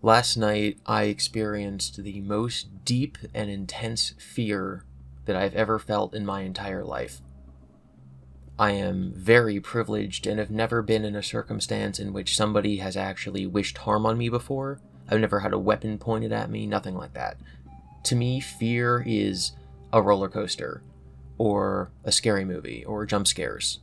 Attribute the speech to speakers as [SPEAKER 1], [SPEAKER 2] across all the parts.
[SPEAKER 1] Last night, I experienced the most deep and intense fear that I've ever felt in my entire life. I am very privileged and have never been in a circumstance in which somebody has actually wished harm on me before. I've never had a weapon pointed at me, nothing like that. To me, fear is a roller coaster, or a scary movie, or jump scares.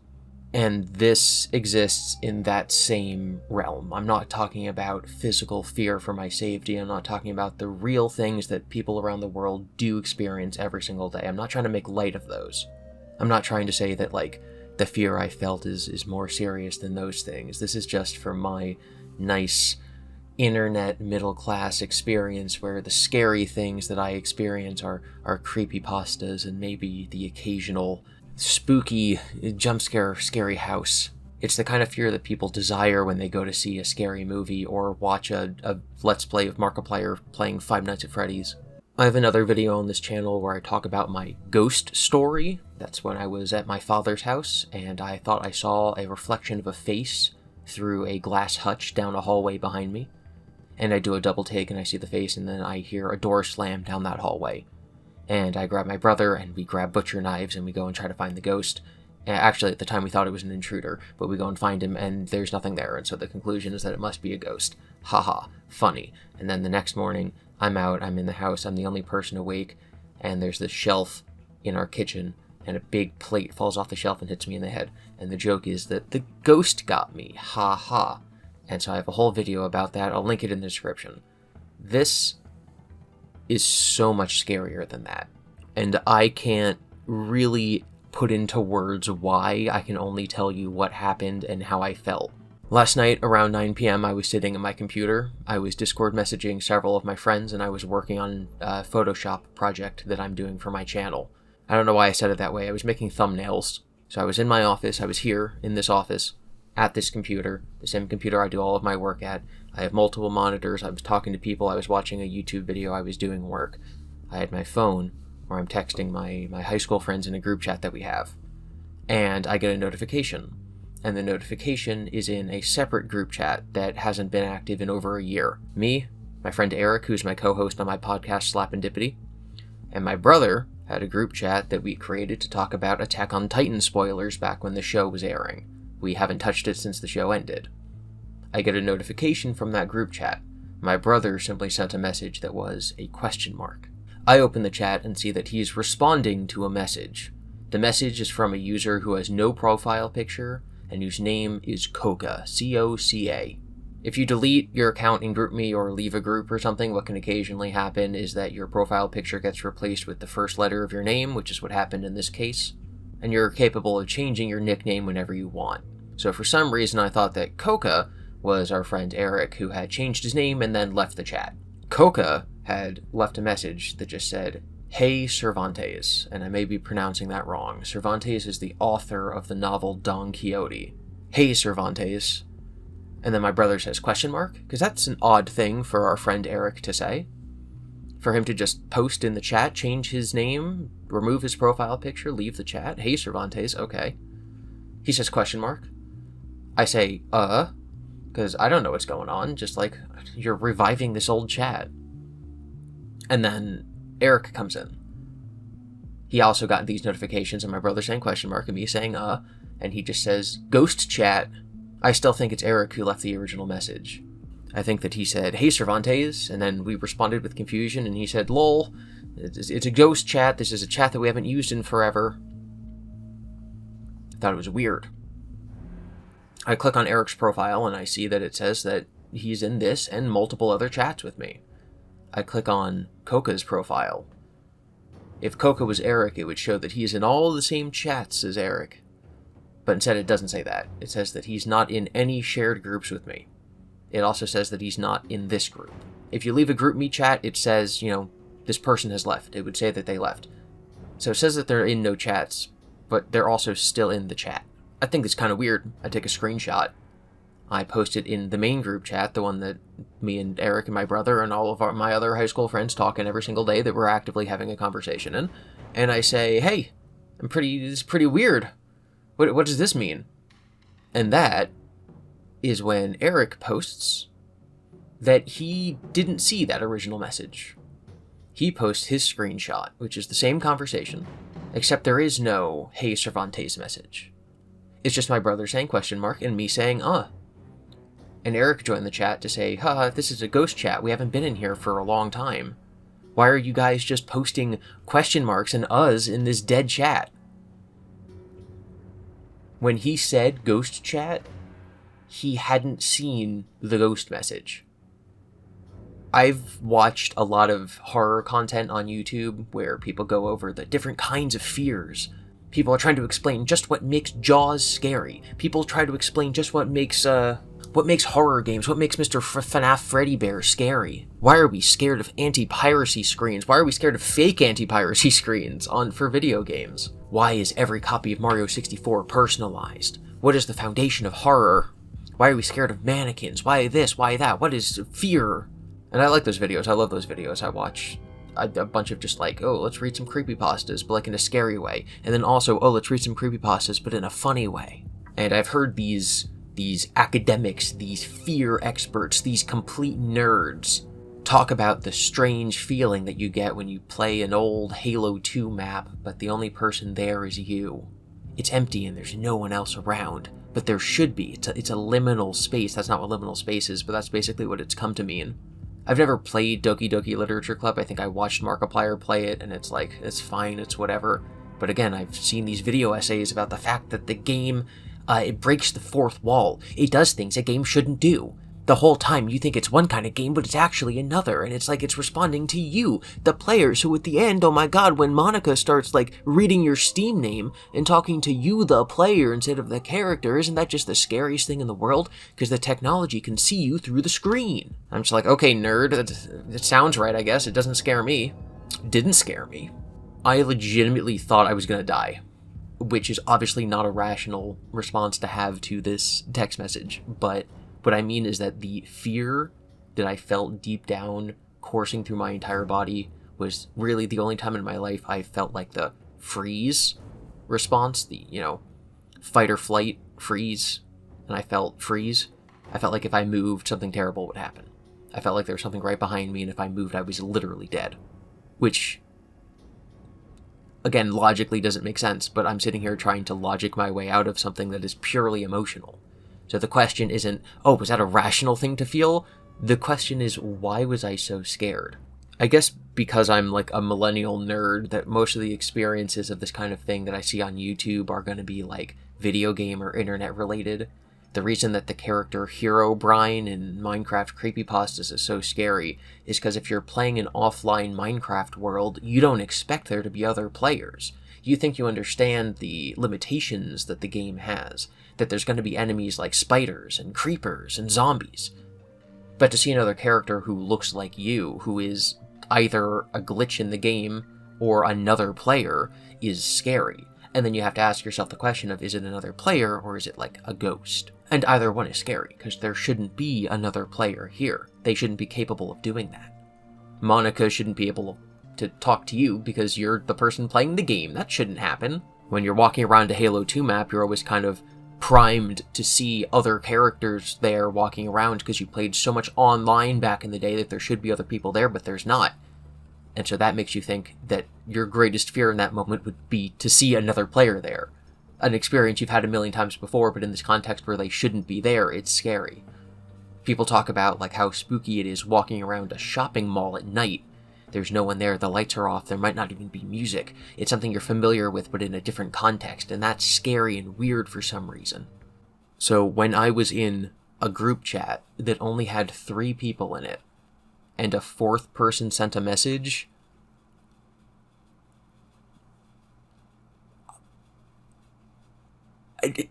[SPEAKER 1] And this exists in that same realm. I'm not talking about physical fear for my safety. I'm not talking about the real things that people around the world do experience every single day. I'm not trying to make light of those. I'm not trying to say that, the fear I felt is more serious than those things. This is just from my nice internet middle-class experience where the scary things that I experience are creepypastas and maybe the occasional spooky jump scare scary house. It's the kind of fear that people desire when they go to see a scary movie or watch a Let's Play of Markiplier playing Five Nights at Freddy's. I have another video on this channel where I talk about my ghost story. That's when I was at my father's house and I thought I saw a reflection of a face through a glass hutch down a hallway behind me. And I do a double take and I see the face, and then I hear a door slam down that hallway. And I grab my brother, and we grab butcher knives, and we go and try to find the ghost. Actually, at the time we thought it was an intruder, but we go and find him, and there's nothing there, and so the conclusion is that it must be a ghost. Haha, funny. And then the next morning, I'm out, I'm in the house, I'm the only person awake, and there's this shelf in our kitchen, and a big plate falls off the shelf and hits me in the head. And the joke is that the ghost got me. Ha ha. And so I have a whole video about that. I'll link it in the description. This is so much scarier than that. And I can't really put into words why. I can only tell you what happened and how I felt. Last night, around 9 p.m., I was sitting at my computer. I was Discord messaging several of my friends, and I was working on a Photoshop project that I'm doing for my channel. I don't know why I said it that way. I was making thumbnails. So I was in my office. I was here in this office at this computer, the same computer I do all of my work at. I have multiple monitors. I was talking to people. I was watching a YouTube video. I was doing work. I had my phone where I'm texting my high school friends in a group chat that we have. And I get a notification. And the notification is in a separate group chat that hasn't been active in over a year. Me, my friend Eric, who's my co-host on my podcast Slappindippity, and my brother had a group chat that we created to talk about Attack on Titan spoilers back when the show was airing. We haven't touched it since the show ended. I get a notification from that group chat. My brother simply sent a message that was a question mark. I open the chat and see that he's responding to a message. The message is from a user who has no profile picture and whose name is Coca, C-O-C-A. If you delete your account in GroupMe or leave a group or something, what can occasionally happen is that your profile picture gets replaced with the first letter of your name, which is what happened in this case, and you're capable of changing your nickname whenever you want. So for some reason I thought that Coca was our friend Eric, who had changed his name and then left the chat. Coca had left a message that just said, "Hey Cervantes," and I may be pronouncing that wrong. Cervantes is the author of the novel Don Quixote. "Hey Cervantes." And then my brother says question mark, because that's an odd thing for our friend Eric to say. For him to just post in the chat, change his name, remove his profile picture, leave the chat. "Hey Cervantes," okay. He says question mark. I say, because I don't know what's going on, just like, you're reviving this old chat. And then Eric comes in. He also got these notifications, and my brother saying question mark, and me saying, and he just says, "Ghost chat." I still think it's Eric who left the original message. I think that he said, "Hey Cervantes," and then we responded with confusion, and he said, "Lol, it's a ghost chat. This is a chat that we haven't used in forever." I thought it was weird. I click on Eric's profile, and I see that it says that he's in this and multiple other chats with me. I click on Coca's profile. If Coca was Eric, it would show that he's in all the same chats as Eric. But instead it doesn't say that. It says that he's not in any shared groups with me. It also says that he's not in this group. If you leave a GroupMe chat, it says, this person has left. It would say that they left. So it says that they're in no chats, but they're also still in the chat. I think it's kind of weird. I take a screenshot. I post it in the main group chat, the one that me and Eric and my brother and all of my other high school friends talk in every single day that we're actively having a conversation in. And I say, "Hey, this is pretty weird. What does this mean?" And that is when Eric posts that he didn't see that original message. He posts his screenshot, which is the same conversation, except there is no "Hey Cervantes" message. It's just my brother saying question mark and me saying, And Eric joined the chat to say, haha, this is a ghost chat. We haven't been in here for a long time. Why are you guys just posting question marks and us in this dead chat? When he said ghost chat, he hadn't seen the ghost message. I've watched a lot of horror content on YouTube where people go over the different kinds of fears. People are trying to explain just what makes Jaws scary. People try to explain just what makes horror games, what makes Mr. FNAF Freddy Bear scary. Why are we scared of anti-piracy screens? Why are we scared of fake anti-piracy screens for video games? Why is every copy of Mario 64 personalized? What is the foundation of horror? Why are we scared of mannequins? Why this? Why that? What is fear? And I like those videos. I love those videos. I watch a bunch of just like, let's read some creepypastas, but like in a scary way. And then also, let's read some creepypastas, but in a funny way. And I've heard these academics, these fear experts, these complete nerds talk about the strange feeling that you get when you play an old Halo 2 map, but the only person there is you. It's empty and there's no one else around, but there should be. It's a liminal space. That's not what liminal space is, but that's basically what it's come to mean. I've never played Doki Doki Literature Club. I think I watched Markiplier play it, and it's like, it's fine, it's whatever. But again, I've seen these video essays about the fact that the game, it breaks the fourth wall. It does things a game shouldn't do. The whole time you think it's one kind of game, but it's actually another, and it's like it's responding to you, the player. So at the end, oh my god, when Monica starts like reading your Steam name and talking to you, the player, instead of the character, isn't that just the scariest thing in the world? Because the technology can see you through the screen. I'm just like, okay, nerd, it sounds right, I guess. It doesn't scare me. It didn't scare me. I legitimately thought I was gonna die, which is obviously not a rational response to have to this text message, but what I mean is that the fear that I felt deep down coursing through my entire body was really the only time in my life I felt like the freeze response, the, fight or flight freeze, and I felt freeze. I felt like if I moved, something terrible would happen. I felt like there was something right behind me, and if I moved, I was literally dead. Which, again, logically doesn't make sense, but I'm sitting here trying to logic my way out of something that is purely emotional. So the question isn't, was that a rational thing to feel? The question is, why was I so scared? I guess because I'm like a millennial nerd, that most of the experiences of this kind of thing that I see on YouTube are going to be like video game or internet related. The reason that the character Herobrine in Minecraft creepypastas is so scary is because if you're playing an offline Minecraft world, you don't expect there to be other players. You think you understand the limitations that the game has, that there's going to be enemies like spiders and creepers and zombies. But to see another character who looks like you, who is either a glitch in the game or another player, is scary. And then you have to ask yourself the question of, is it another player or is it like a ghost? And either one is scary, because there shouldn't be another player here. They shouldn't be capable of doing that. Monica shouldn't be able to talk to you because you're the person playing the game. That shouldn't happen. When you're walking around a Halo 2 map, you're always kind of primed to see other characters there walking around because you played so much online back in the day that there should be other people there, but there's not. And so that makes you think that your greatest fear in that moment would be to see another player there. An experience you've had a million times before, but in this context where they shouldn't be there, it's scary. People talk about like how spooky it is walking around a shopping mall at night. There's no one there, the lights are off, there might not even be music. It's something you're familiar with, but in a different context, and that's scary and weird for some reason. So when I was in a group chat that only had 3 people in it, and a 4th person sent a message, it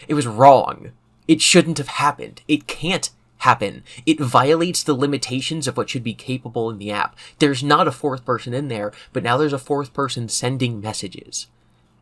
[SPEAKER 1] was wrong. It shouldn't have happened. It can't happen. It violates the limitations of what should be capable in the app. There's not a 4th person in there, but now there's a 4th person sending messages.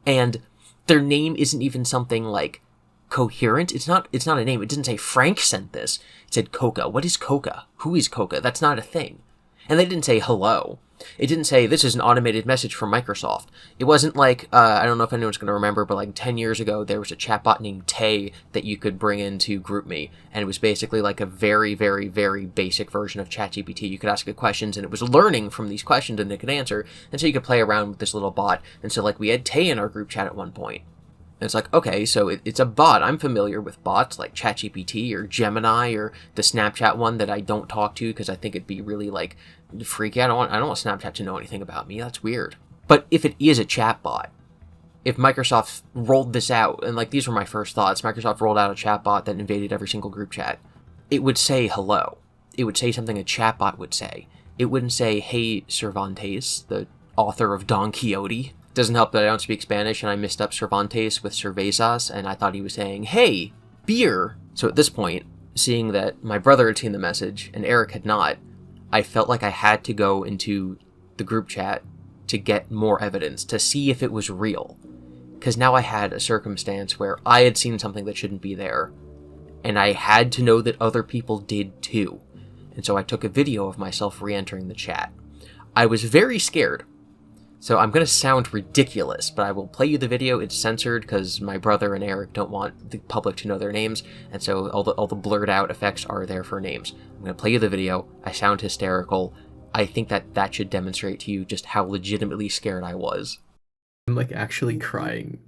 [SPEAKER 1] And their name isn't even something like coherent. It's not a name. It didn't say Frank sent this. It said Coca. What is Coca? Who is Coca? That's not a thing. And they didn't say hello. It didn't say, this is an automated message from Microsoft. It wasn't like, I don't know if anyone's going to remember, but like 10 years ago, there was a chatbot named Tay that you could bring into GroupMe. And it was basically like a very, very, very basic version of ChatGPT. You could ask it questions, and it was learning from these questions, and it could answer. And so you could play around with this little bot. And so like we had Tay in our group chat at one point. And it's like, okay, so it's a bot. I'm familiar with bots like ChatGPT or Gemini or the Snapchat one that I don't talk to because I think it'd be really like freaky. I don't want Snapchat to know anything about me. That's weird. But if it is a chatbot, if Microsoft rolled this out, and like these were my first thoughts, Microsoft rolled out a chatbot that invaded every single group chat, it would say hello. It would say something a chatbot would say. It wouldn't say, hey, Cervantes, the author of Don Quixote. Doesn't help that I don't speak Spanish and I mixed up Cervantes with cervezas and I thought he was saying, hey, beer. So at this point, seeing that my brother had seen the message and Eric had not, I felt like I had to go into the group chat to get more evidence, to see if it was real. Because now I had a circumstance where I had seen something that shouldn't be there, and I had to know that other people did too. And so I took a video of myself re-entering the chat. I was very scared. So I'm going to sound ridiculous, but I will play you the video. It's censored because my brother and Eric don't want the public to know their names, and so all the blurred out effects are there for names. I'm going to play you the video. I sound hysterical. I think that should demonstrate to you just how legitimately scared I was.
[SPEAKER 2] I'm like actually crying.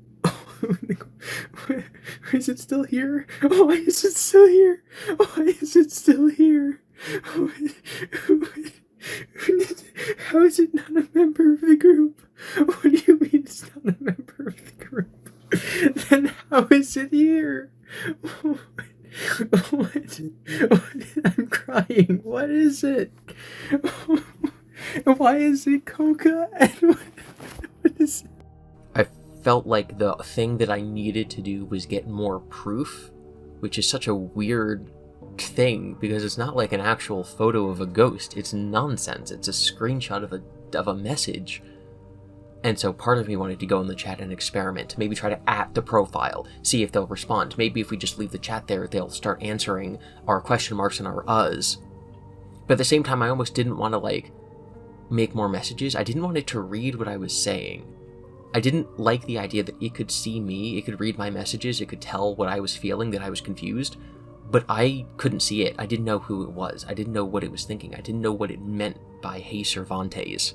[SPEAKER 2] Is it still here? Oh, why is it still here? Oh, why is it still here? Oh, how is it not a member of the group? What do you mean it's not a member of the group? Then how is it here? What? I'm crying. What is it? Why is it Coca? And what is it?
[SPEAKER 1] I felt like the thing that I needed to do was get more proof, which is such a weird thing because it's not like an actual photo of a ghost. It's nonsense. It's a screenshot of a message. And so part of me wanted to go in the chat and experiment, maybe try to at the profile, see if they'll respond. Maybe if we just leave the chat there, they'll start answering our question marks and our uhs. But at the same time, I almost didn't want to like make more messages. I didn't want it to read what I was saying. I didn't like the idea that it could see me, it could read my messages, it could tell what I was feeling, that I was confused. But I couldn't see it. I didn't know who it was. I didn't know what it was thinking. I didn't know what it meant by hey Cervantes.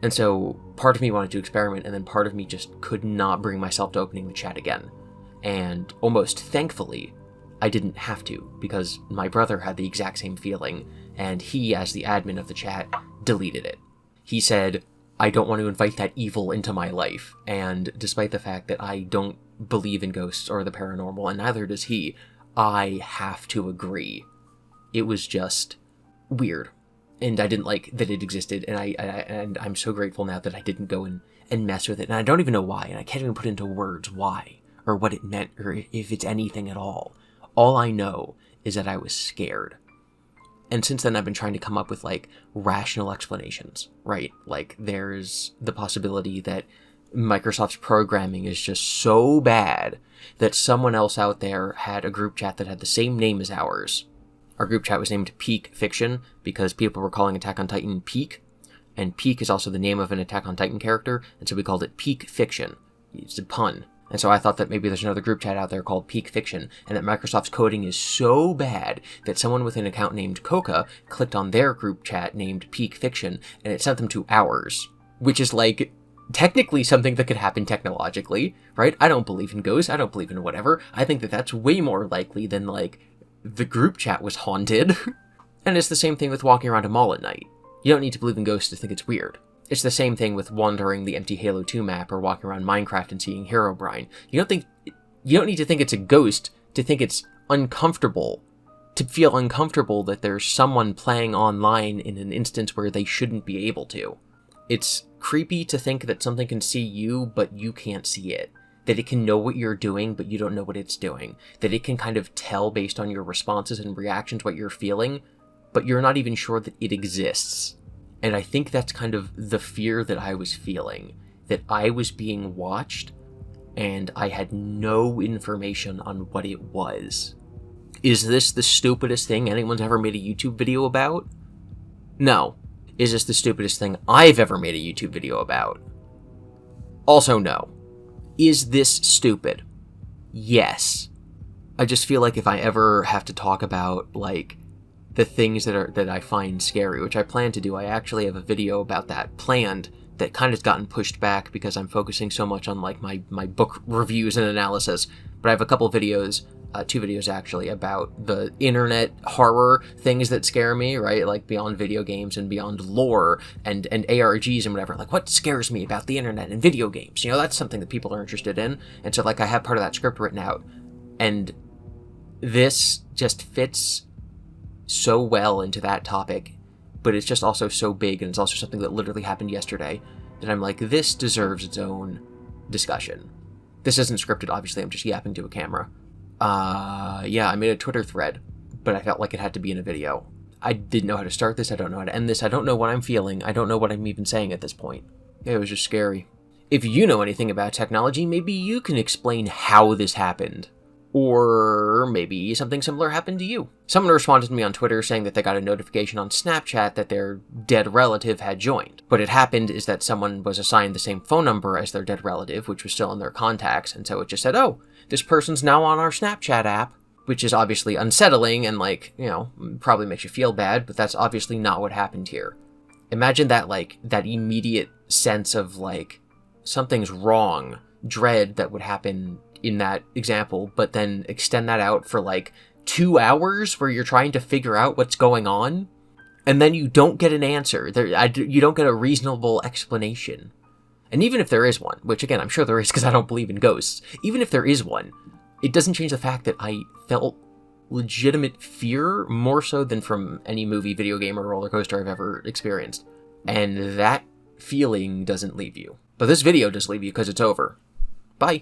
[SPEAKER 1] And so part of me wanted to experiment, and then part of me just could not bring myself to opening the chat again. And almost thankfully, I didn't have to, because my brother had the exact same feeling, and he, as the admin of the chat, deleted it. He said, I don't want to invite that evil into my life, and despite the fact that I don't believe in ghosts or the paranormal, and neither does he, I have to agree. It was just weird, and I didn't like that it existed, and I'm so grateful now that I didn't go and mess with it, and I don't even know why, and I can't even put into words why, or what it meant, or if it's anything at all. All I know is that I was scared. And since then, I've been trying to come up with, like, rational explanations, right? Like, there's the possibility that Microsoft's programming is just so bad that someone else out there had a group chat that had the same name as ours. Our group chat was named Peak Fiction because people were calling Attack on Titan Peak, and Peak is also the name of an Attack on Titan character, and so we called it Peak Fiction. It's a pun. And so I thought that maybe there's another group chat out there called Peak Fiction, and that Microsoft's coding is so bad that someone with an account named Coca clicked on their group chat named Peak Fiction, and it sent them to ours, which is like technically something that could happen technologically, right? I don't believe in ghosts, I don't believe in whatever. I think that that's way more likely than, like, the group chat was haunted. And it's the same thing with walking around a mall at night. You don't need to believe in ghosts to think it's weird. It's the same thing with wandering the empty Halo 2 map or walking around Minecraft and seeing Herobrine. You don't need to think it's a ghost to think it's uncomfortable, to feel uncomfortable that there's someone playing online in an instance where they shouldn't be able to. It's creepy to think that something can see you, but you can't see it. That it can know what you're doing, but you don't know what it's doing. That it can kind of tell based on your responses and reactions what you're feeling, but you're not even sure that it exists. And I think that's kind of the fear that I was feeling. That I was being watched, and I had no information on what it was. Is this the stupidest thing anyone's ever made a YouTube video about? No. Is this the stupidest thing I've ever made a YouTube video about? Also, no. Is this stupid? Yes. I just feel like if I ever have to talk about, like, the things that I find scary, which I plan to do, I actually have a video about that planned that kind of gotten pushed back because I'm focusing so much on, like, my book reviews and analysis. But I have a couple videos, 2 videos actually, about the internet horror things that scare me, right? Like beyond video games and beyond lore and ARGs and whatever. Like, what scares me about the internet and video games? You know, that's something that people are interested in. And so, like, I have part of that script written out. And this just fits so well into that topic, but it's just also so big, and it's also something that literally happened yesterday, that I'm like, this deserves its own discussion. This isn't scripted, obviously, I'm just yapping to a camera. Yeah, I made a Twitter thread, but I felt like it had to be in a video. I didn't know how to start this, I don't know how to end this, I don't know what I'm feeling, I don't know what I'm even saying at this point. It was just scary. If you know anything about technology, maybe you can explain how this happened. Or maybe something similar happened to you. Someone responded to me on Twitter saying that they got a notification on Snapchat that their dead relative had joined. What had happened is that someone was assigned the same phone number as their dead relative, which was still in their contacts, and so it just said, oh, this person's now on our Snapchat app, which is obviously unsettling and, like, you know, probably makes you feel bad, but that's obviously not what happened here. Imagine that, like, that immediate sense of, like, something's wrong, dread that would happen in that example, but then extend that out for like 2 hours where you're trying to figure out what's going on, and then you don't get an answer. You don't get a reasonable explanation. And even if there is one, which again, I'm sure there is because I don't believe in ghosts, even if there is one, it doesn't change the fact that I felt legitimate fear more so than from any movie, video game, or roller coaster I've ever experienced. And that feeling doesn't leave you. But this video does leave you because it's over. Bye.